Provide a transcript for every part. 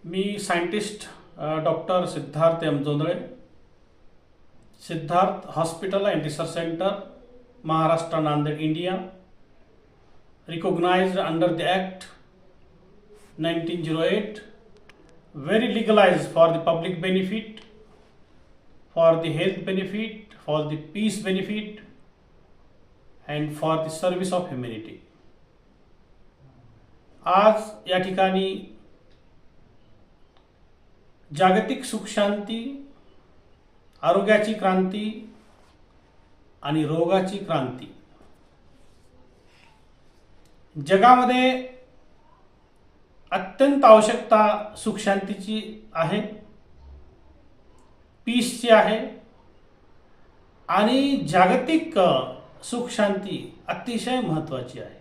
Me scientist doctor Siddharth M Jondhale, Siddharth hospital and research centre, Maharashtra, Nanded, India, recognized under the Act 1908, very legalized for the public benefit, for the health benefit, for the peace benefit, and for the service of humanity. आज या ठिकाणी जागतिक सुख शांती, आरोग्याची क्रांती आणि रोगाची क्रांती, जगामध्ये अत्यंत आवश्यकता सुख शांतीची आहे, पीसची आहे आणि जागतिक सुख शांती अतिशय महत्त्वाची आहे.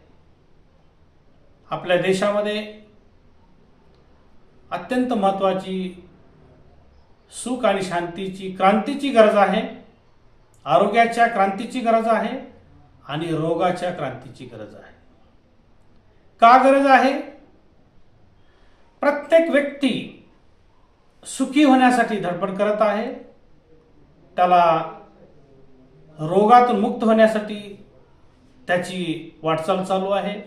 आपल्या देशामध्ये अत्यंत महत्त्वाची सुख आणि शांतीची क्रांतीची गरज आहे, आरोग्याच्या क्रांतीची गरज आहे आणि रोगाच्या क्रांतीची गरज आहे. का गरज आहे? प्रत्येक व्यक्ती सुखी होण्यासाठी धडपड करत आहे, त्याला रोगातून मुक्त होण्यासाठी त्याची वाटचाल चालू आहे,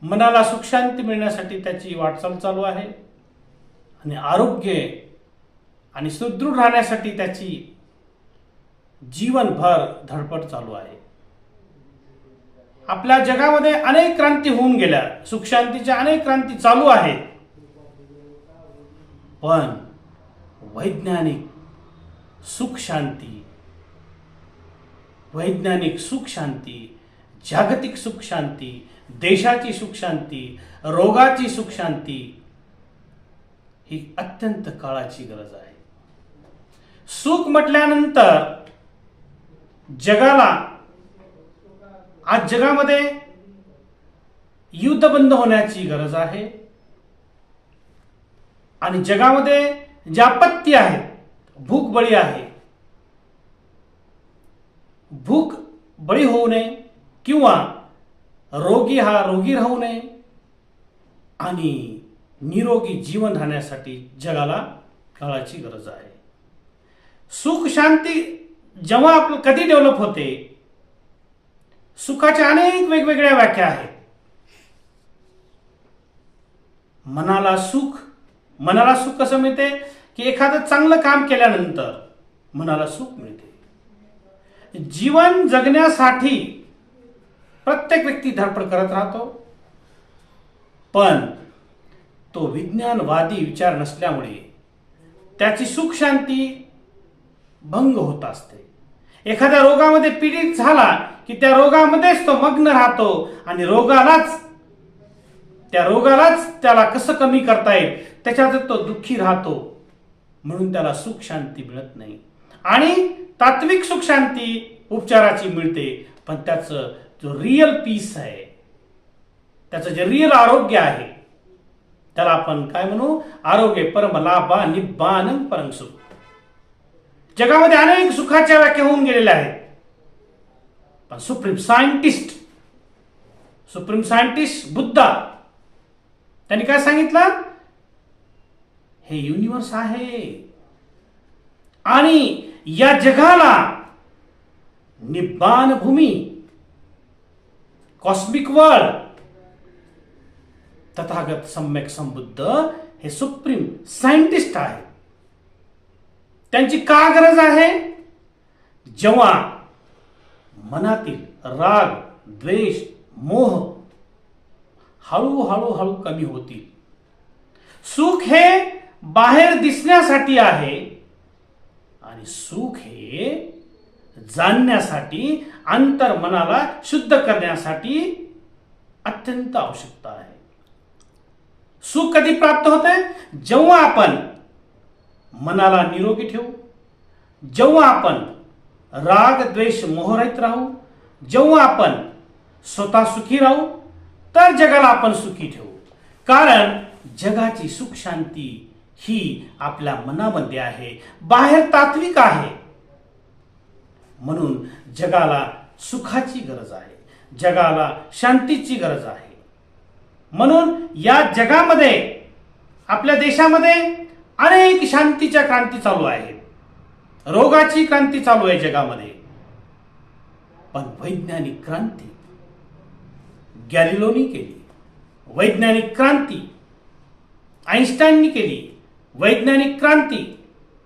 मनाला सुख शांती मिळण्यासाठी त्याची वाटचाल चालू आहे आणि आरोग्य आणि सुदृढ राहण्यासाठी त्याची जीवनभर धडपड चालू आहे. आपल्या जगामध्ये अनेक क्रांती होऊन गेल्या, सुख शांतीच्या अनेक क्रांती चालू आहेत, पण वैज्ञानिक सुख शांती, वैज्ञानिक सुख शांती, जागतिक सुख शांती, देशाची सुख शांती, रोगाची सुख शांती ही अत्यंत काळाची गरज आहे. सुख म्हटल्यानंतर जगाला, आज जगामध्ये युद्ध बंद होण्याची गरज आहे आणि जगामध्ये जे आपत्ती आहेत, भूक बळी आहे, भूक बळी होऊ नये किंवा रोगी राहू नये आणि निरोगी जीवन राहण्यासाठी जगाला काळाची गरज आहे. सुख शांती जेव्हा आपलं कधी डेव्हलप होते, सुखाच्या अनेक वेगवेगळ्या व्याख्या आहेत. मनाला सुख कसं मिळते की एखादं चांगलं काम केल्यानंतर मनाला सुख मिळते. जीवन जगण्यासाठी प्रत्येक व्यक्ती धडपड करत राहतो, पण तो विज्ञानवादी विचार नसल्यामुळे त्याची सुख शांती भंग होत असते. एखाद्या रोगामध्ये पीडित झाला की त्या रोगामध्येच तो मग्न राहतो आणि रोगालाच त्याला कसं कमी करता येईल त्याच्यात तो दुःखी राहतो, म्हणून त्याला सुख शांती मिळत नाही. आणि तात्विक सुख शांती उपचाराची मिळते, पण त्याचं जो रिअल पीस आहे, त्याचं जे रिअल आरोग्य आहे, त्याला आपण काय म्हणू? आरोग्य परम लाभा निब्बानम परम सुख. जगामध्ये अनेक सुखाच्या व्याख्या होऊन गेलेल्या आहेत, पण सुप्रीम सायंटिस्ट बुद्धा, त्यांनी काय सांगितलं? हे युनिवर्स आहे आणि या जगाला निब्बान भूमी, कॉस्मिक वर्ल्ड, तथागत सम्यक संबुद्ध हे सुप्रीम सायंटिस्ट आहे. त्यांची का गरज आहे? जेव्हा मनातील राग, द्वेष, मोह हळूहळू कमी होतील. सुख हे बाहेर दिसण्यासाठी आहे आणि सुख हे जाणण्यासाठी, अंतर मनाला शुद्ध करण्यासाठी अत्यंत आवश्यकता आहे. सुख कधी प्राप्त होते? जेव्हा आपण मनाला निरोगी ठेवू, जेव्हा आपण राग, द्वेष, मोहरहित राहू, जेव्हा आपण स्वतः सुखी राहू, तर जगाला आपण सुखी ठेवू. कारण जगाची सुख शांती ही आपल्या मनामध्ये आहे, बाहेर तात्विक आहे. म्हणून जगाला सुखाची गरज आहे, जगाला शांतीची गरज आहे. म्हणून या जगामध्ये आपल्या देशामध्ये अनेक शांतीच्या क्रांती चालू आहेत, रोगाची क्रांती चालू आहे जगामध्ये, पण वैज्ञानिक क्रांती गॅलिलोनी केली, वैज्ञानिक क्रांती आईन्स्टाईननी केली, वैज्ञानिक क्रांती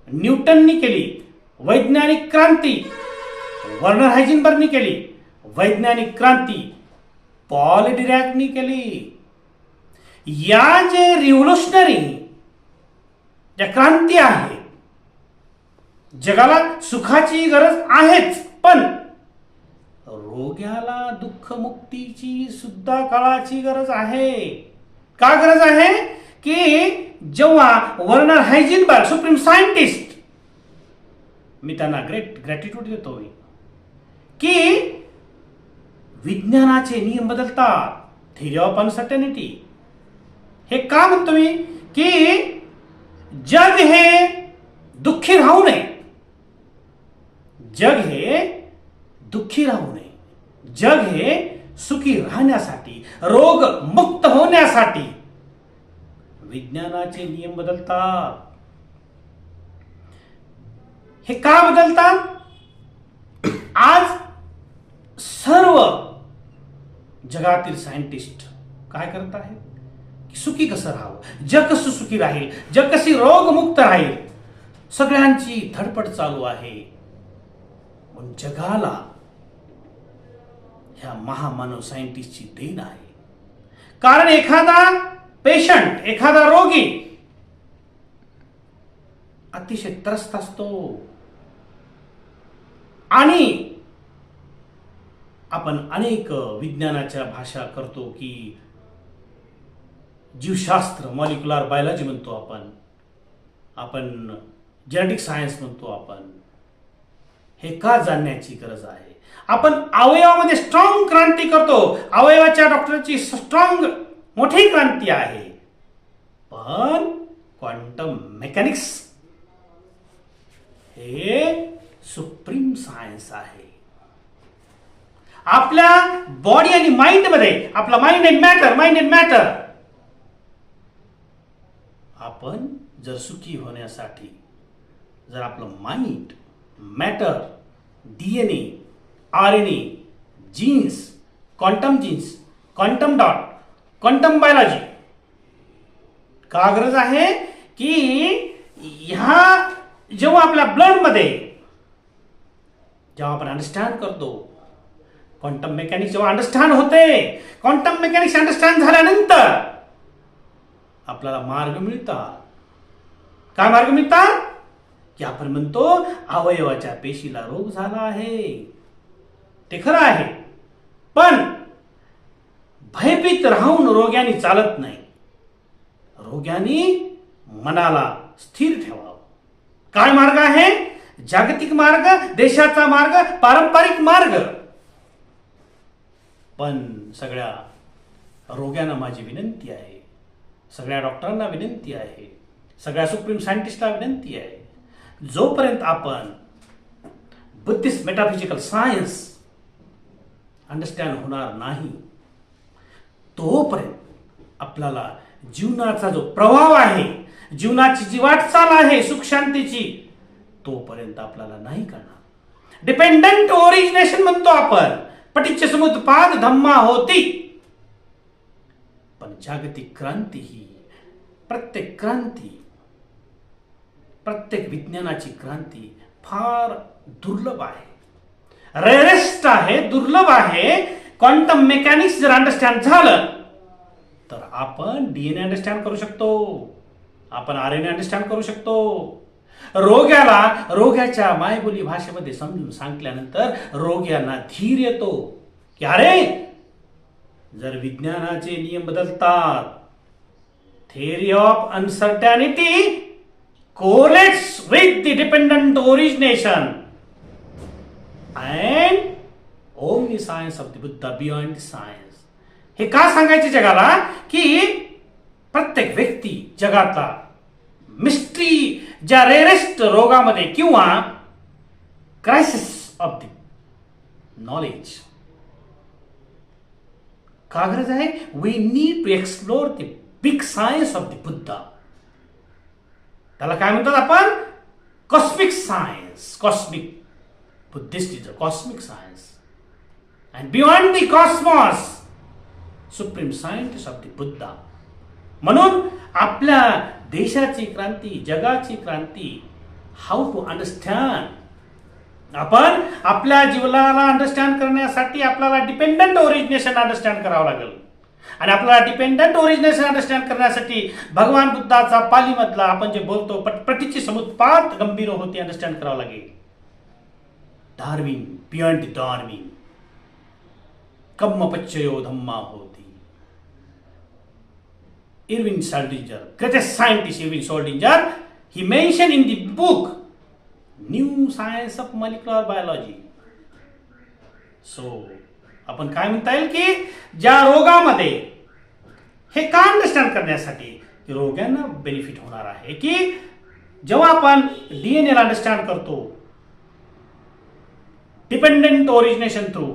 न्यूटननी केली, वैज्ञानिक क्रांती वर्नर हायझेनबर्गनी केली, वैज्ञानिक क्रांती पॉल डिरॅकनी केली. या जे रिव्होल्युशनरी ज्या क्रांती आहेत, जगाला सुखाची गरज आहेच, पण रोग्याला दुःखमुक्तीची सुद्धा काळाची गरज आहे. का गरज आहे? की जेव्हा वर्नर हायझेनबर्ग सुप्रीम सायंटिस्ट, मी त्यांना ग्रॅटिट्यूड देतो की विज्ञानाचे नियम बदलतात, थिअरी ऑफ अनसर्टनिटी. हे का म्हणतो मी? की जग हे दुःखी राहू नये, जग हे दुःखी राहू नये, जग हे सुखी राहण्यासाठी, रोग मुक्त होण्यासाठी विज्ञानाचे नियम बदलतात. हे का बदलतात? आज सर्व जगातील सायंटिस्ट काय करत आहेत? की सुखी कसं राहावं, जग कसं सुखी राहील, जग कशी रोगमुक्त राहील, सगळ्यांची धडपड चालू आहे. पण जगाला ह्या महामानव सायंटिस्टची देण आहे. कारण एखादा पेशंट, एखादा रोगी अतिशय त्रस्त असतो आणि आपण अनेक विज्ञानाच्या भाषा करतो की जीवशास्त्र, मॉलिक्युलर बायोलॉजी म्हणतो आपण जेनेटिक सायन्स म्हणतो आपण. हे का जाणण्याची गरज आहे? आपण अवयवामध्ये स्ट्रॉंग क्रांती करतो, अवयवाच्या डॉक्टरची स्ट्रॉंग मोठी क्रांती आहे, पण क्वांटम मेकॅनिक्स हे सुप्रीम सायन्स आहे. आपल्या बॉडी आणि माइंड मध्ये, आपला माइंड अँड मॅटर, आपण जर सुखी होण्यासाठी जर आपलं mind, matter, DNA, RNA, genes, quantum dot, quantum biology का गरज आहे? की ह्या जेव्हा आपल्या ब्लड मध्ये जेव्हा आपण अंडरस्टँड करतो, क्वांटम मेकॅनिक्स जेव्हा अंडरस्टँड होते, क्वांटम मेकॅनिक्स अंडरस्टँड झाल्यानंतर आपल्याला मार्ग मिळतात. काय मार्ग मिळतात? की आपण म्हणतो अवयवाच्या पेशीला रोग झाला आहे. ते खरं आहे, पण भयभीत राहून रोग्याने चालत नाही. रोग्याने मनाला स्थिर ठेवावं. काय मार्ग आहे? जागतिक मार्ग, देशाचा मार्ग, पारंपरिक मार्ग. पण सगळ्या रोग्यांना माझी विनंती आहे, सगळ्या डॉक्टरांना विनंती आहे, सगळ्या सुप्रीम सायंटिस्टला विनंती आहे, जोपर्यंत आपण बुद्धिस्ट मेटाफिजिकल सायन्स अंडरस्टँड होणार नाही, तोपर्यंत आपल्याला जीवनाचा जो प्रवाह आहे, जीवनाची जी वाटचाल आहे सुख शांतीची, तोपर्यंत आपल्याला नाही करणार. डिपेंडंट ओरिजिनेशन म्हणतो आपण, पटिच्च समुत्पाद धम्मा होती. पण जागतिक क्रांती ही प्रत्येक विज्ञानाची क्रांती फार दुर्लभ आहे, रेअरेस्ट आहे, दुर्लभ आहे. क्वांटम मेकॅनिक्स जर अंडरस्टँड झालं तर आपण डीएनए अंडरस्टँड करू शकतो, आपण आरएनए अंडरस्टँड करू शकतो. रोग्याच्या मायबोली भाषेमध्ये समजून सांगितल्यानंतर रोग्यांना धीर येतो की अरे, जर विज्ञानाचे नियम बदलतात, theory of uncertainty collates with the dependent origination and omniscience of the Buddha beyond science. हे का सांगायचे जगाला? की प्रत्येक व्यक्ती जगातला मिस्ट्री ज्या रेअरेस्ट रोगामध्ये किंवा क्रायसिस ऑफ द नॉलेज का गरज आहे? We need to explore the big science of the Buddha. त्याला काय म्हणतात आपण? Cosmic science. Cosmic Buddhist is a cosmic science. And beyond the cosmos supreme scientist of the Buddha. म्हणून आपल्या देशाची क्रांती, जगाची क्रांती, हाऊ टू अंडरस्टँड. आपण आपल्या जीवनाला अंडरस्टँड करण्यासाठी आपल्याला डिपेंडंट ओरिजिनेशन अंडरस्टँड करावं लागेल. आणि आपल्याला डिपेंडंट ओरिजिनेशन अंडरस्टँड करण्यासाठी भगवान बुद्धाचा पालीमधला आपण जे बोलतो पटपटीची समुत्पाद गंभीर होती अंडरस्टँड करावं लागेल. डार्विन, बियॉन्ड डार्विन, कम्मपच्चयो धम्मा होती. Irving Schrödinger, greatest scientist Irving Schrödinger, he mentioned in the book New Science of Molecular Biology. So, आपण काय म्हणता येईल की ज्या रोगामध्ये हे का अंडरस्टँड करण्यासाठी की रोग्यांना बेनिफिट होणार आहे की जेव्हा आपण डीएनए ला अंडरस्टँड करतो डिपेंडंट ओरिजिनेशन थ्रू,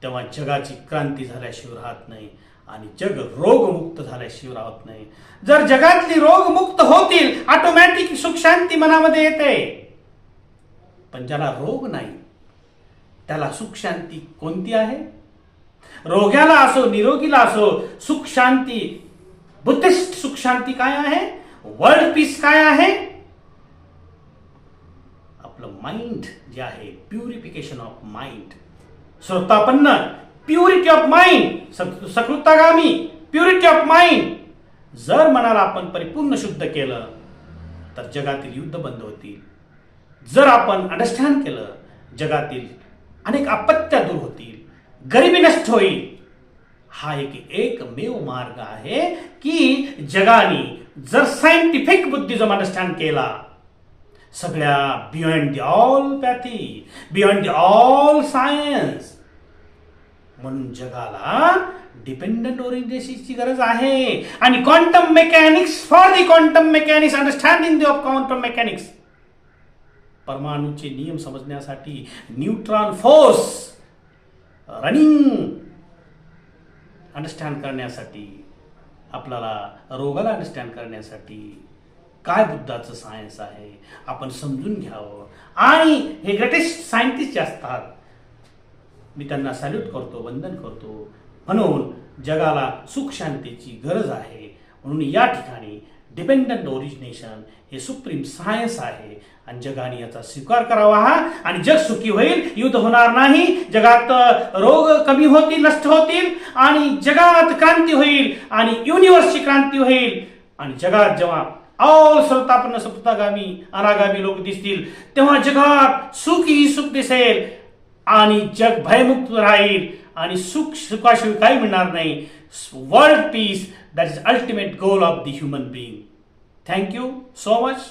तेव्हा जगाची क्रांती झाल्याशिवाय राहत नाही आणि जग रोगमुक्त झाल्याशिवाय राहत नाही. जर जगातली रोगमुक्त होतील ऑटोमॅटिक सुख शांती मनामध्ये येते. पण ज्याला रोग नाही त्याला सुख शांती कोणती आहे? रोग्याला असो निरोगीला असो सुख शांती, बुद्धिस्ट सुख शांती काय आहे? वर्ल्ड पीस काय आहे? आपलं माइंड जे आहे, प्युरिफिकेशन ऑफ माइंड, श्रोतापन्न, प्युरिटी ऑफ माइंड, सकृतागामी, प्युरिटी ऑफ माइंड. जर मनाला आपण परिपूर्ण शुद्ध केलं तर जगातील युद्ध बंद होतील. जर आपण अंडरस्टँड केलं जगातील अनेक आपत्त्या दूर होतील, गरिबी नष्ट होईल. हा एकमेव मार्ग आहे की जगाने जर सायंटिफिक बुद्धिझम अंडरस्टँड केला, सगळ्या beyond the allopathy, beyond the all science. म्हणून जगाला डिपेंडंट ओरिएंटेशनची गरज आहे. आणि quantum mechanics, for the quantum mechanics, understanding of quantum mechanics, परमाणूचे नियम समजण्यासाठी, न्यूट्रॉन फोर्स रनिंग अंडरस्टँड करण्यासाठी, आपल्याला रोगाला अंडरस्टँड करण्यासाठी काय बुद्धाचं सायन्स आहे आपण समजून घ्यावं. आणि हे ग्रेटेस्ट सायंटिस्ट जे असतात मी त्यांना सॅल्यूट करतो, वंदन करतो. म्हणून जगाला सुख शांतीची गरज आहे. म्हणून या ठिकाणी डिपेंडंट ओरिजिनेशन हे सुप्रीम सायन्स आहे आणि जगाने याचा स्वीकार करावा. आणि जग सुखी होईल, युद्ध होणार नाही, जगात रोग कमी होतील, नष्ट होतील आणि जगात क्रांती होईल आणि युनिव्हर्सची क्रांती होईल. आणि जगात जेव्हा ऑल श्रोतापन्न, सप्तगामी, अनागामी लोक दिसतील तेव्हा जगात सुख ही सुख दिसेल आणि जग भयमुक्त राहील आणि सुखाशिवाय काही मिळणार नाही. World peace, that is ultimate goal of the human being. Thank you so much.